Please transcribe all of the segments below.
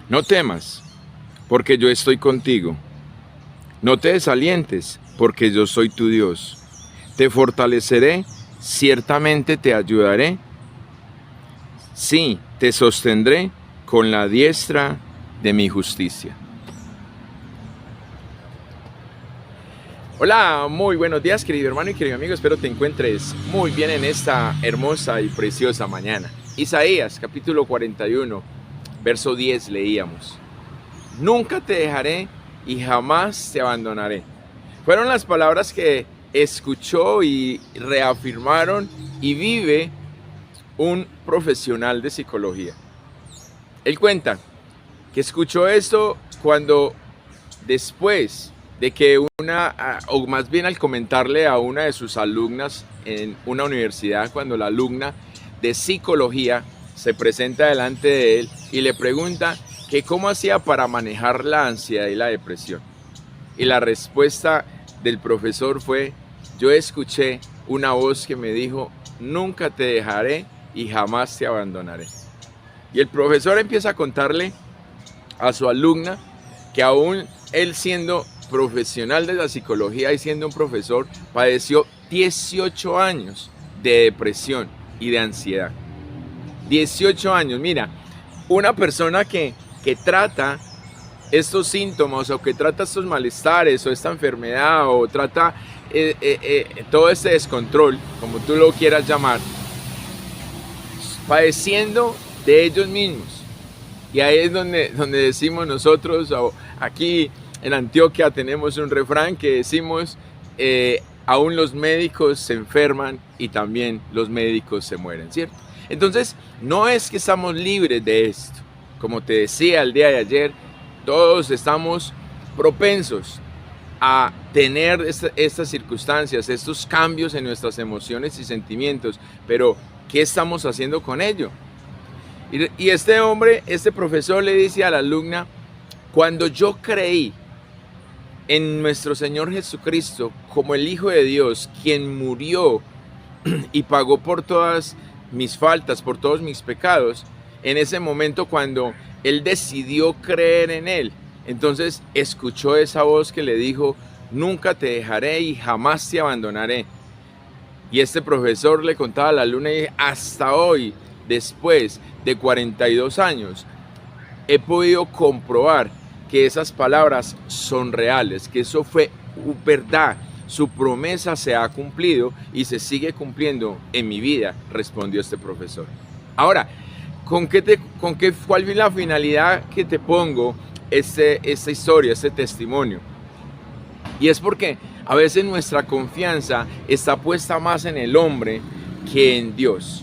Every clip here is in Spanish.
No temas, porque yo estoy contigo. No te desalientes, porque yo soy tu Dios. Te fortaleceré, ciertamente te ayudaré. Sí, te sostendré con la diestra de mi justicia. Hola, muy buenos días, querido hermano y querido amigo. Espero te encuentres muy bien en esta hermosa y preciosa mañana. Isaías, capítulo 41, verso 10 leíamos. Nunca te dejaré y jamás te abandonaré. Fueron las palabras que escuchó y reafirmaron y vive un profesional de psicología. Él cuenta que escuchó esto cuando después de que o más bien al comentarle a una de sus alumnas en una universidad, cuando la alumna de psicología se presenta delante de él y le pregunta que cómo hacía para manejar la ansiedad y la depresión. Y la respuesta del profesor fue: yo escuché una voz que me dijo, nunca te dejaré y jamás te abandonaré. Y el profesor empieza a contarle a su alumna que aún él siendo profesional de la psicología y siendo un profesor, padeció 18 años de depresión y de ansiedad. 18 años, mira, una persona que trata estos síntomas o que trata estos malestares o esta enfermedad o trata todo este descontrol, como tú lo quieras llamar, padeciendo de ellos mismos. Y ahí es donde decimos nosotros, aquí en Antioquia tenemos un refrán que decimos, aún los médicos se enferman y también los médicos se mueren, ¿cierto? Entonces, no es que estamos libres de esto. Como te decía el día de ayer, todos estamos propensos a tener estas circunstancias, estos cambios en nuestras emociones y sentimientos, pero ¿qué estamos haciendo con ello? Y este hombre, este profesor le dice a la alumna, cuando yo creí en nuestro Señor Jesucristo como el Hijo de Dios, quien murió y pagó por todas mis faltas, por todos mis pecados, en ese momento cuando él decidió creer en él, entonces escuchó esa voz que le dijo, nunca te dejaré y jamás te abandonaré. Y este profesor le contaba a la alumna y hasta hoy, después de 42 años, he podido comprobar que esas palabras son reales, que eso fue verdad, su promesa se ha cumplido y se sigue cumpliendo en mi vida, respondió este profesor. Ahora, ¿cuál es la finalidad que te pongo esta historia, este testimonio? Y es porque a veces nuestra confianza está puesta más en el hombre que en Dios.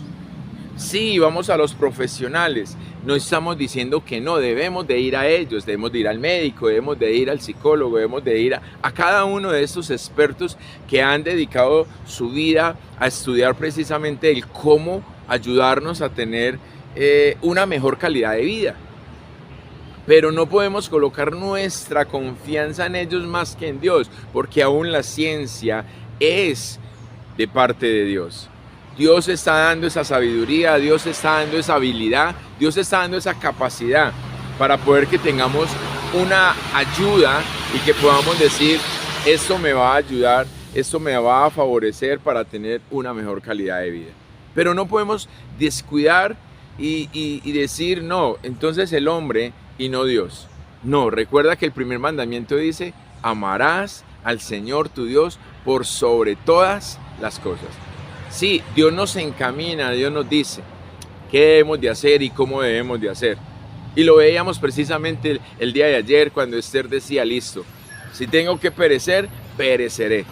Sí, vamos a los profesionales, no estamos diciendo que no, debemos de ir a ellos, debemos de ir al médico, debemos de ir al psicólogo, debemos de ir a cada uno de estos expertos que han dedicado su vida a estudiar precisamente el cómo ayudarnos a tener una mejor calidad de vida. Pero no podemos colocar nuestra confianza en ellos más que en Dios, porque aún la ciencia es de parte de Dios. Dios está dando esa sabiduría, Dios está dando esa habilidad, Dios está dando esa capacidad para poder que tengamos una ayuda y que podamos decir, esto me va a ayudar, esto me va a favorecer para tener una mejor calidad de vida. Pero no podemos descuidar y decir, no, entonces el hombre y no Dios. No, recuerda que el primer mandamiento dice, amarás al Señor tu Dios por sobre todas las cosas. Sí, Dios nos encamina, Dios nos dice qué debemos de hacer y cómo debemos de hacer. Y lo veíamos precisamente el día de ayer cuando Esther decía, listo, si tengo que perecer, pereceré.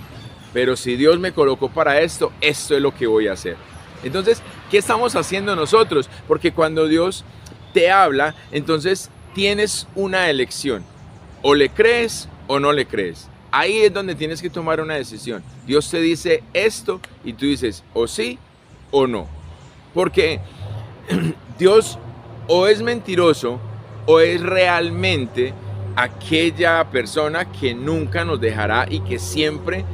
Pero si Dios me colocó para esto, esto es lo que voy a hacer. Entonces, ¿qué estamos haciendo nosotros? Porque cuando Dios te habla, entonces tienes una elección. O le crees o no le crees. Ahí es donde tienes que tomar una decisión. Dios te dice esto y tú dices o sí o no. Porque Dios o es mentiroso o es realmente aquella persona que nunca nos dejará y que siempre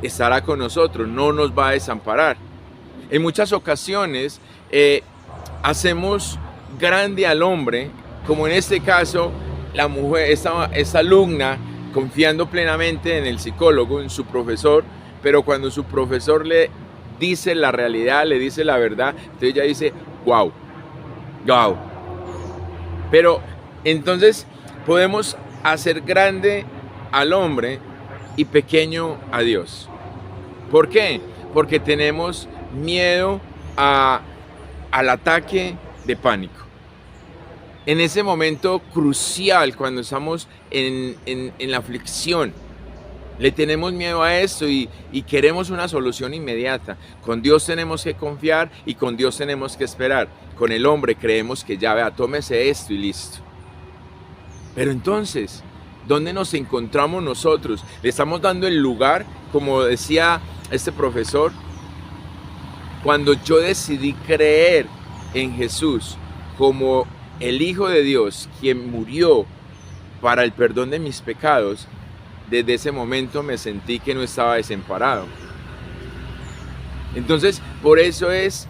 estará con nosotros, no nos va a desamparar. En muchas ocasiones hacemos grande al hombre como en este caso, la mujer, esta alumna, confiando plenamente en el psicólogo, en su profesor, pero cuando su profesor le dice la realidad, le dice la verdad, entonces ella dice, wow, wow. Pero entonces podemos hacer grande al hombre y pequeño a Dios. ¿Por qué? Porque tenemos miedo al ataque de pánico. En ese momento crucial, cuando estamos en la aflicción, le tenemos miedo a esto y queremos una solución inmediata. Con Dios tenemos que confiar y con Dios tenemos que esperar. Con el hombre creemos que ya, vea, tómese esto y listo. Pero entonces, ¿dónde nos encontramos nosotros? ¿Le estamos dando el lugar, como decía este profesor? Cuando yo decidí creer en Jesús como el Hijo de Dios, quien murió para el perdón de mis pecados, desde ese momento me sentí que no estaba desamparado. Entonces, por eso es,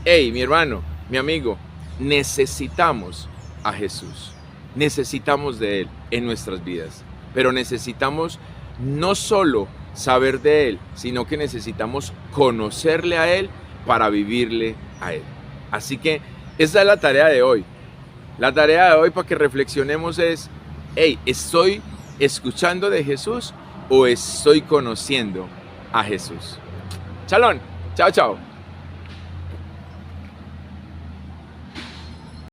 hey, mi hermano, mi amigo, necesitamos a Jesús. Necesitamos de Él en nuestras vidas. Pero necesitamos no solo saber de Él, sino que necesitamos conocerle a Él para vivirle a Él. Así que esa es la tarea de hoy. La tarea de hoy para que reflexionemos es, hey, ¿estoy escuchando de Jesús o estoy conociendo a Jesús? Shalom, chao, chao.